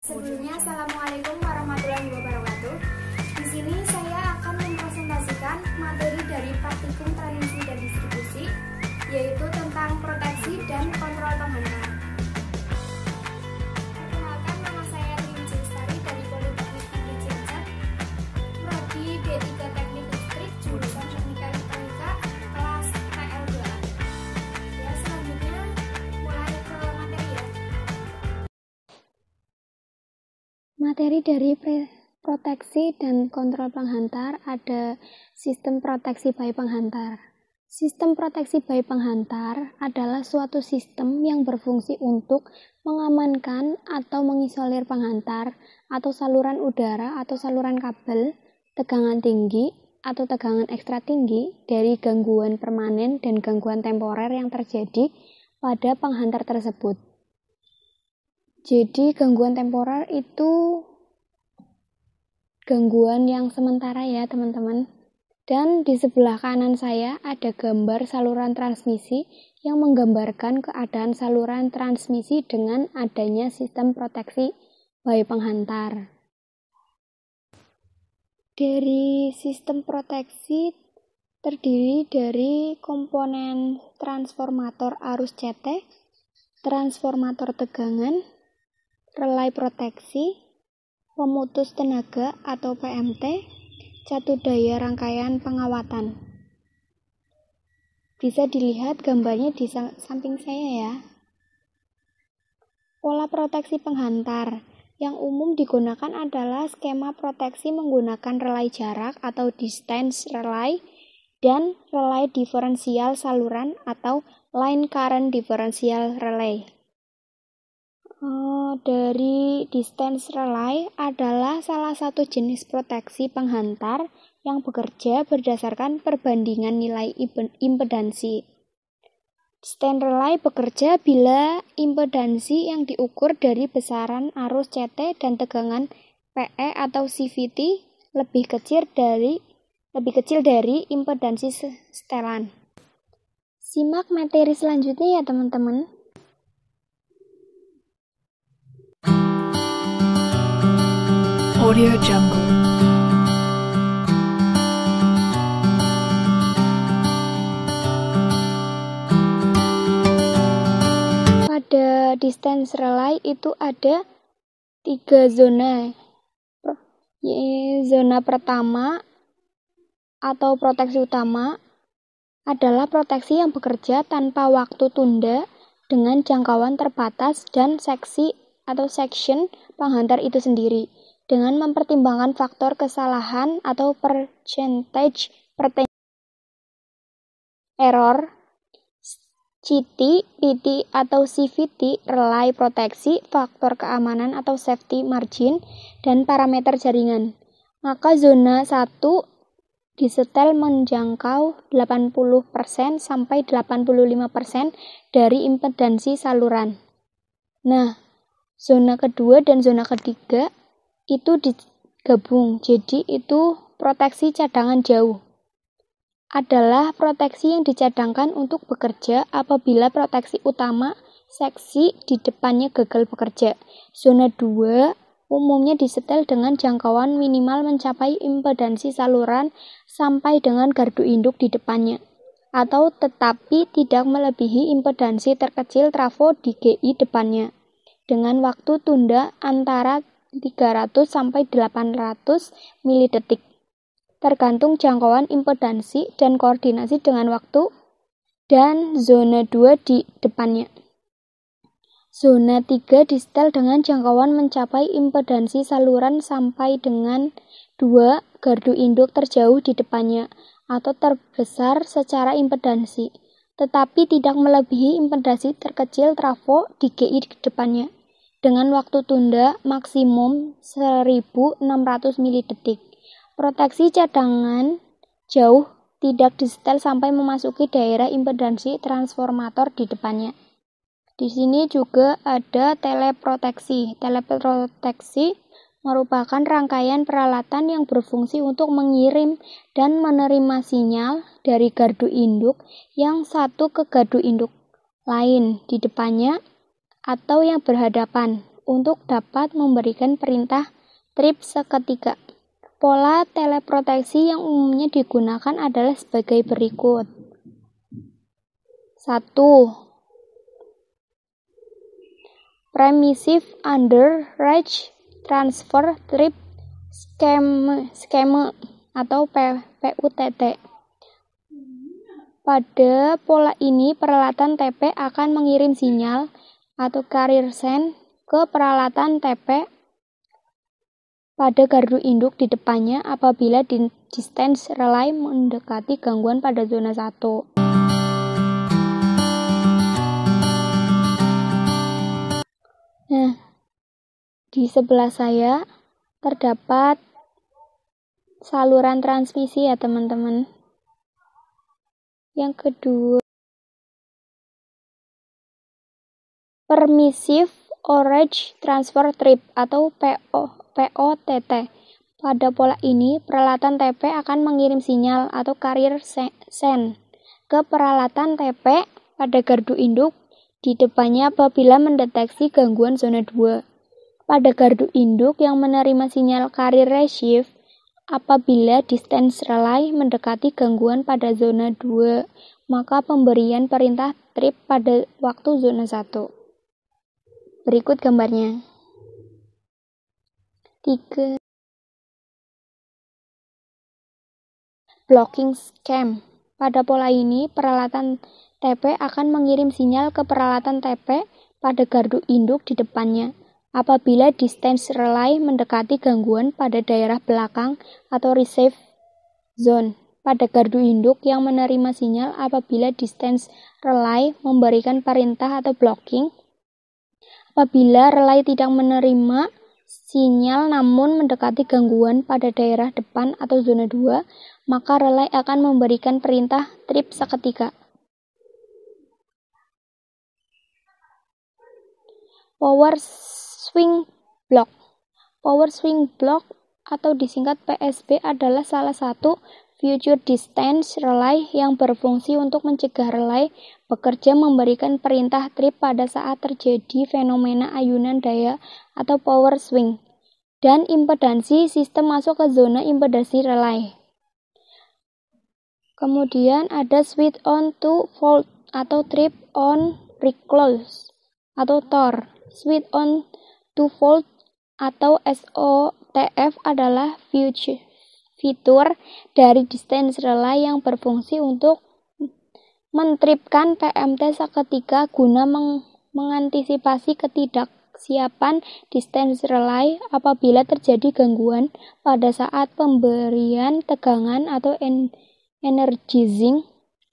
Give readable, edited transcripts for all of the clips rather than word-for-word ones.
Sebelumnya, Assalamualaikum warahmatullahi wabarakatuh. Di sini saya akan mempresentasikan materi dari praktikum transmisi dan distribusi, yaitu tentang proteksi dan kontrol penghantar. Perkenalkan, nama saya Rinci Lestari dari Politeknik Negeri Cilacap, prodi D3 Teknik Listrik, jurusan Teknik Elektronika, kelas TL2. Ya, selanjutnya mulai ke materi ya. Materi dari proteksi dan kontrol penghantar ada sistem proteksi bayi penghantar. Sistem proteksi bayi penghantar adalah suatu sistem yang berfungsi untuk mengamankan atau mengisolir penghantar atau saluran udara atau saluran kabel, tegangan tinggi atau tegangan ekstra tinggi dari gangguan permanen dan gangguan temporer yang terjadi pada penghantar tersebut. Jadi gangguan temporer itu gangguan yang sementara ya teman-teman. Dan di sebelah kanan saya ada gambar saluran transmisi yang menggambarkan keadaan saluran transmisi dengan adanya sistem proteksi bayi penghantar. Dari sistem proteksi terdiri dari komponen transformator arus CT, transformator tegangan, relay proteksi, pemutus tenaga atau PMT, catu daya rangkaian pengawatan. Bisa dilihat gambarnya di samping saya ya. Pola proteksi penghantar yang umum digunakan adalah skema proteksi menggunakan relay jarak atau distance relay dan relay diferensial saluran atau line current differential relay. Dari distance relay adalah salah satu jenis proteksi penghantar yang bekerja berdasarkan perbandingan nilai impedansi. Distance relay bekerja bila impedansi yang diukur dari besaran arus CT dan tegangan PE atau CVT lebih kecil dari impedansi setelan. Simak materi selanjutnya ya teman-teman. Audio Jungle. Pada distance relay itu ada 3 zona. Zona pertama atau proteksi utama adalah proteksi yang bekerja tanpa waktu tunda dengan jangkauan terbatas dan section penghantar itu sendiri, dengan mempertimbangkan faktor kesalahan atau percentage error, CT, PT atau CVT, relay proteksi, faktor keamanan atau safety margin, dan parameter jaringan. Maka zona 1 disetel menjangkau 80% sampai 85% dari impedansi saluran. Nah, zona kedua dan zona ketiga itu digabung, jadi itu proteksi cadangan jauh. Adalah proteksi yang dicadangkan untuk bekerja apabila proteksi utama seksi di depannya gagal bekerja. Zona 2 umumnya disetel dengan jangkauan minimal mencapai impedansi saluran sampai dengan gardu induk di depannya, atau tetapi tidak melebihi impedansi terkecil trafo di GI depannya, dengan waktu tunda antara 300 sampai 800 milidetik, tergantung jangkauan impedansi dan koordinasi dengan waktu dan zona 2 di depannya. Zona 3 disetel dengan jangkauan mencapai impedansi saluran sampai dengan 2 gardu induk terjauh di depannya atau terbesar secara impedansi, tetapi tidak melebihi impedansi terkecil trafo di GI di depannya, dengan waktu tunda maksimum 1600 milidetik. Proteksi cadangan jauh tidak disetel sampai memasuki daerah impedansi transformator di depannya. Di sini juga ada teleproteksi. Teleproteksi merupakan rangkaian peralatan yang berfungsi untuk mengirim dan menerima sinyal dari gardu induk yang satu ke gardu induk lain di depannya atau yang berhadapan untuk dapat memberikan perintah trip seketika. Pola teleproteksi yang umumnya digunakan adalah sebagai berikut. 1. Permissive Underage Transfer Trip Scheme atau PUTT. Pada pola ini, peralatan TP akan mengirim sinyal atau carrier send ke peralatan TP pada gardu induk di depannya apabila distance relay mendekati gangguan pada zona 1. Nah, di sebelah saya terdapat saluran transmisi ya teman-teman. Yang kedua, Permissive Orage Transfer Trip atau POTT. Pada pola ini, peralatan TP akan mengirim sinyal atau carrier send ke peralatan TP pada gardu induk di depannya apabila mendeteksi gangguan zona 2. Pada gardu induk yang menerima sinyal carrier receive apabila distance relay mendekati gangguan pada zona 2, maka pemberian perintah trip pada waktu zona 1. Berikut gambarnya. 3. Blocking scheme. Pada pola ini, peralatan TP akan mengirim sinyal ke peralatan TP pada gardu induk di depannya apabila distance relay mendekati gangguan pada daerah belakang atau receive zone. Pada gardu induk yang menerima sinyal apabila distance relay memberikan perintah atau blocking. Apabila relay tidak menerima sinyal namun mendekati gangguan pada daerah depan atau zona 2, maka relay akan memberikan perintah trip seketika. Power Swing Block. Power Swing Block atau disingkat PSB adalah salah satu future distance relay yang berfungsi untuk mencegah relay bekerja memberikan perintah trip pada saat terjadi fenomena ayunan daya atau power swing dan impedansi sistem masuk ke zona impedansi relay. Kemudian ada switch on to volt atau trip on reclose atau TOR. Switch on to volt atau SOTF adalah fitur dari distance relay yang berfungsi untuk mentripkan PMT seketika guna mengantisipasi ketidaksiapan distance relay apabila terjadi gangguan pada saat pemberian tegangan atau energizing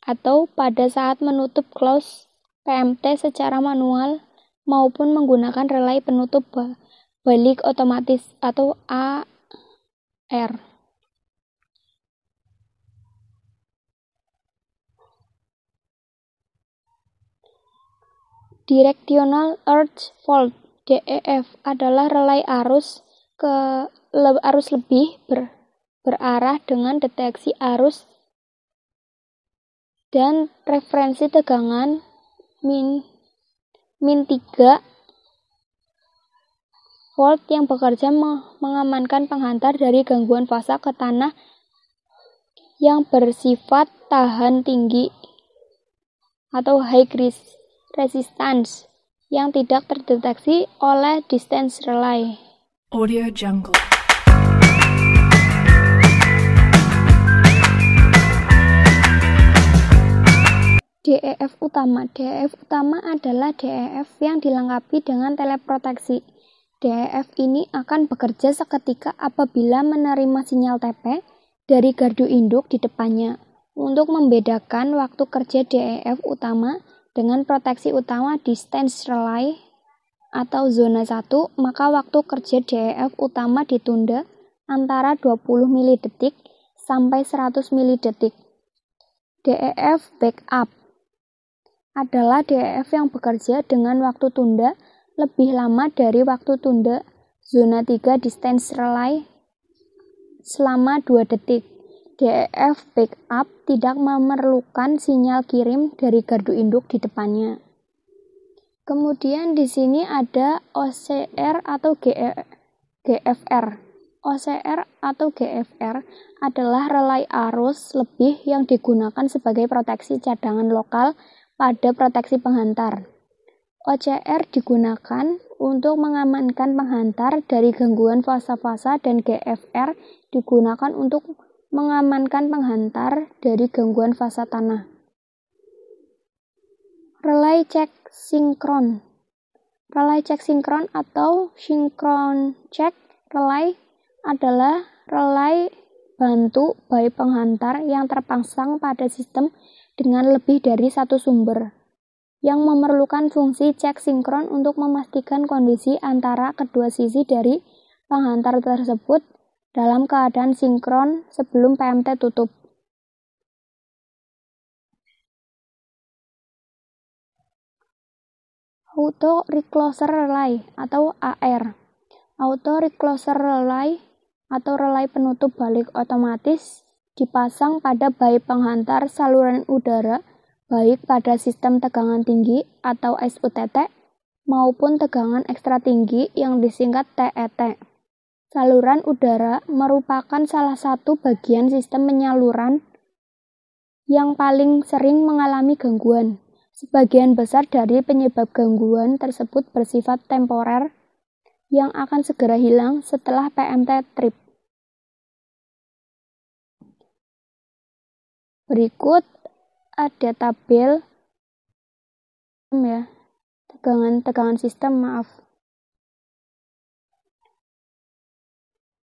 atau pada saat menutup close PMT secara manual maupun menggunakan relay penutup balik otomatis atau AR. Directional Earth Fault (DEF) adalah relay arus lebih berarah dengan deteksi arus dan referensi tegangan min 3 volt yang bekerja mengamankan penghantar dari gangguan fase ke tanah yang bersifat tahan tinggi atau high resistance yang tidak terdeteksi oleh distance relay. Audio Jungle. DEF utama. DEF utama adalah DEF yang dilengkapi dengan teleproteksi. DEF ini akan bekerja seketika apabila menerima sinyal TP dari gardu induk di depannya. Untuk membedakan waktu kerja DEF utama dengan proteksi utama distance relay atau zona 1, maka waktu kerja DEF utama ditunda antara 20 mD sampai 100 mD. DEF backup adalah DEF yang bekerja dengan waktu tunda lebih lama dari waktu tunda zona 3 distance relay selama 2 detik. DEF backup tidak memerlukan sinyal kirim dari gardu induk di depannya. Kemudian di sini ada OCR atau GFR. OCR atau GFR adalah relay arus lebih yang digunakan sebagai proteksi cadangan lokal pada proteksi penghantar. OCR digunakan untuk mengamankan penghantar dari gangguan fasa-fasa dan GFR digunakan untuk mengamankan penghantar dari gangguan fasa tanah. Relay check sinkron. Relay check sinkron atau synchron check relay adalah relay bantu by penghantar yang terpasang pada sistem dengan lebih dari satu sumber, yang memerlukan fungsi cek sinkron untuk memastikan kondisi antara kedua sisi dari penghantar tersebut dalam keadaan sinkron sebelum PMT tutup. Auto Recloser Relay atau AR. Auto Recloser Relay atau relay penutup balik otomatis dipasang pada baik penghantar saluran udara baik pada sistem tegangan tinggi atau SUTT maupun tegangan ekstra tinggi yang disingkat TET. Saluran udara merupakan salah satu bagian sistem penyaluran yang paling sering mengalami gangguan. Sebagian besar dari penyebab gangguan tersebut bersifat temporer yang akan segera hilang setelah PMT trip. Berikut ada tabel tegangan sistem,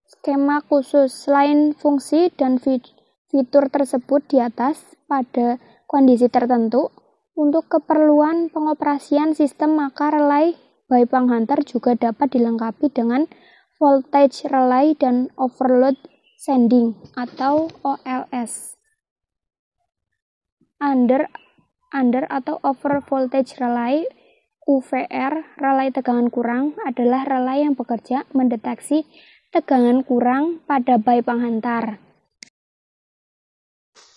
Skema khusus. Selain fungsi dan fitur tersebut di atas, pada kondisi tertentu, untuk keperluan pengoperasian sistem maka relay by penghantar juga dapat dilengkapi dengan voltage relay dan overload sending atau OLS. Under atau over voltage relay UVR, relay tegangan kurang, adalah relay yang bekerja mendeteksi tegangan kurang pada by penghantar.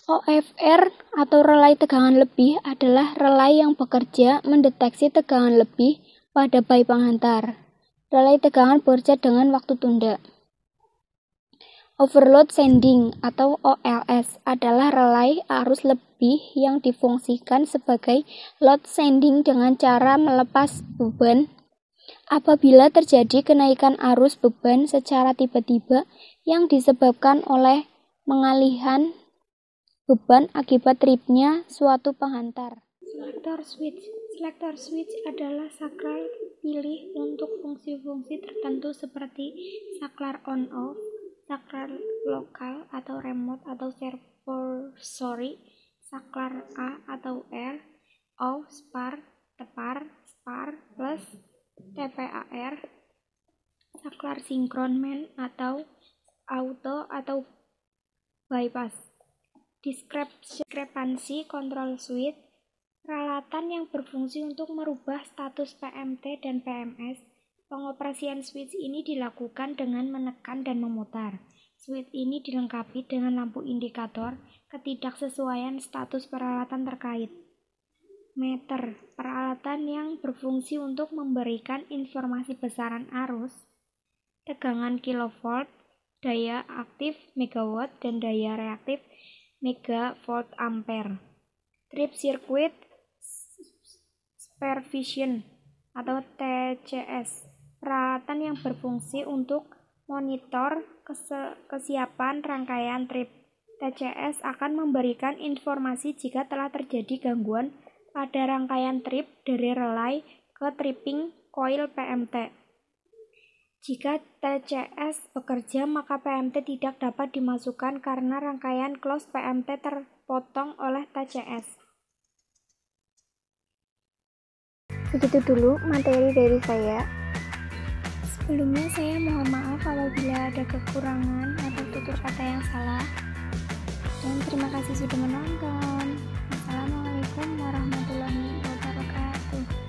OFR atau relay tegangan lebih adalah relay yang bekerja mendeteksi tegangan lebih pada by penghantar. Relay tegangan bekerja dengan waktu tunda. Overload sending atau OLS adalah relay arus lebih yang difungsikan sebagai load sending dengan cara melepas beban apabila terjadi kenaikan arus beban secara tiba-tiba yang disebabkan oleh pengalihan beban akibat tripnya suatu penghantar. Selector switch adalah saklar pilih untuk fungsi-fungsi tertentu seperti saklar on-off, saklar lokal atau remote atau servo-sorry, saklar A atau R, off, spar, tepar, spar, plus, TPAR, saklar sinkron main atau auto atau bypass. Diskrepansi kontrol switch, peralatan yang berfungsi untuk merubah status PMT dan PMS. Pengoperasian switch ini dilakukan dengan menekan dan memutar. Switch ini dilengkapi dengan lampu indikator ketidaksesuaian status peralatan terkait. Meter, peralatan yang berfungsi untuk memberikan informasi besaran arus, tegangan kilovolt, daya aktif megawatt, dan daya reaktif megavolt ampere. Trip circuit supervision atau TCS, peralatan yang berfungsi untuk monitor kesiapan rangkaian trip. TCS akan memberikan informasi jika telah terjadi gangguan pada rangkaian trip dari relay ke tripping coil PMT. Jika TCS bekerja, maka PMT tidak dapat dimasukkan karena rangkaian close PMT terpotong oleh TCS. Begitu dulu materi dari saya. Sebelumnya saya mohon maaf apabila ada kekurangan atau tutur kata yang salah. Dan terima kasih sudah menonton. Assalamualaikum warahmatullahi wabarakatuh.